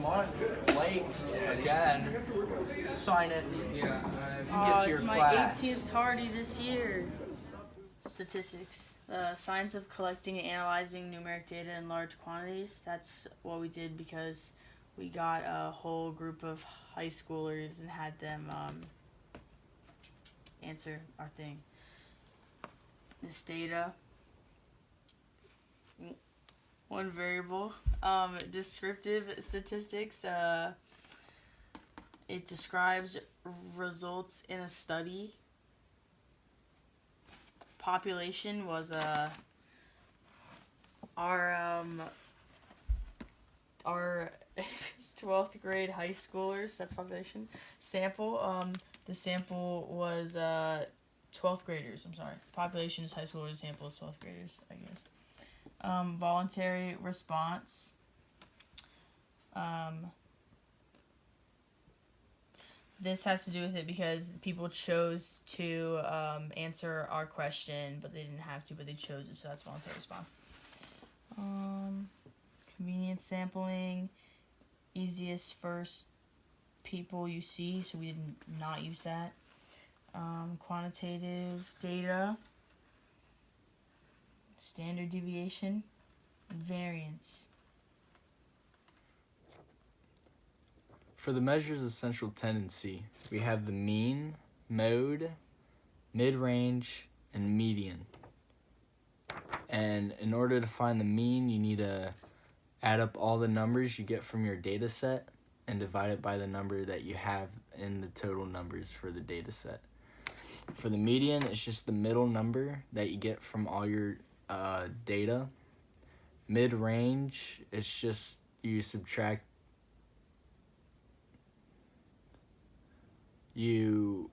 month late again. Sign it. Yeah. Get to your class. It's my 18th tardy this year. Statistics. Science of collecting and analyzing numeric data in large quantities. That's what we did because we got a whole group of high schoolers and had them answer our thing. This data. One variable. Descriptive statistics. It describes results in a study. Population was our 12th grade high schoolers. That's population. Sample. The sample was 12th graders. I'm sorry. Population is high schoolers. Sample is 12th graders, I guess. Voluntary response. This has to do with it because people chose to answer our question, but they didn't have to, but they chose it, so that's voluntary response. Convenience sampling, easiest first people you see, so we did not use that. Quantitative data, standard deviation, variance. For the measures of central tendency, we have the mean, mode, mid-range, and median. And in order to find the mean, you need to add up all the numbers you get from your data set and divide it by the number that you have in the total numbers for the data set. For the median, it's just the middle number that you get from all your data. Mid-range, it's just you subtract You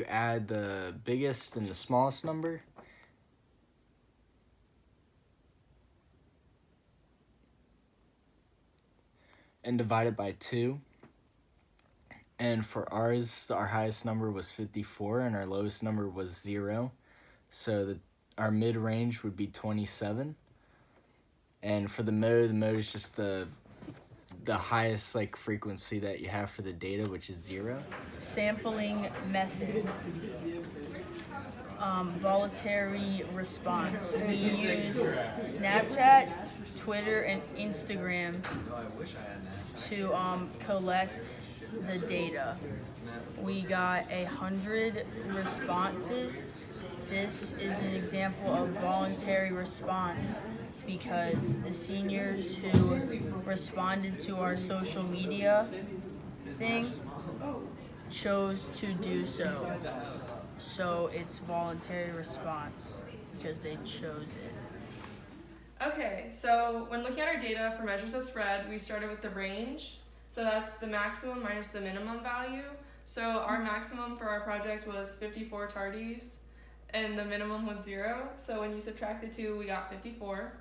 add the biggest and the smallest number, and divide it by 2. And for ours, our highest number was 54 and our lowest number was 0. So our mid-range would be 27. And for the mode is just the highest frequency that you have for the data, which is 0. Sampling method. Voluntary response. We use Snapchat, Twitter, and Instagram to collect the data. We got 100 responses. This is an example of voluntary response because the seniors who responded to our social media thing chose to do so. So it's voluntary response because they chose it. Okay, so when looking at our data for measures of spread, we started with the range. So that's the maximum minus the minimum value. So our maximum for our project was 54 tardies, and the minimum was 0. So when you subtract the 2, we got 54.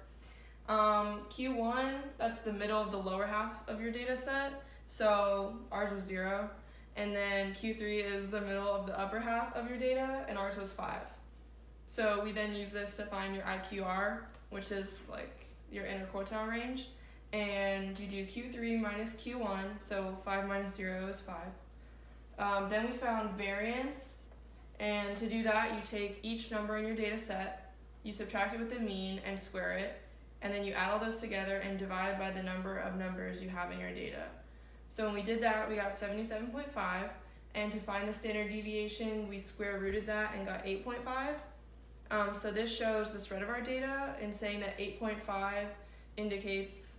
Q1, that's the middle of the lower half of your data set. So ours was 0. And then Q3 is the middle of the upper half of your data, and ours was 5. So we then use this to find your IQR, which is your interquartile range. And you do Q3 minus Q1, so 5 minus 0 is 5. Then we found variance, and to do that, you take each number in your data set, you subtract it with the mean and square it, and then you add all those together and divide by the number of numbers you have in your data. So when we did that, we got 77.5, and to find the standard deviation, we square rooted that and got 8.5. So this shows the spread of our data in saying that 8.5 indicates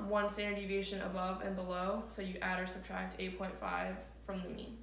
one standard deviation above and below, so you add or subtract 8.5 from the mean.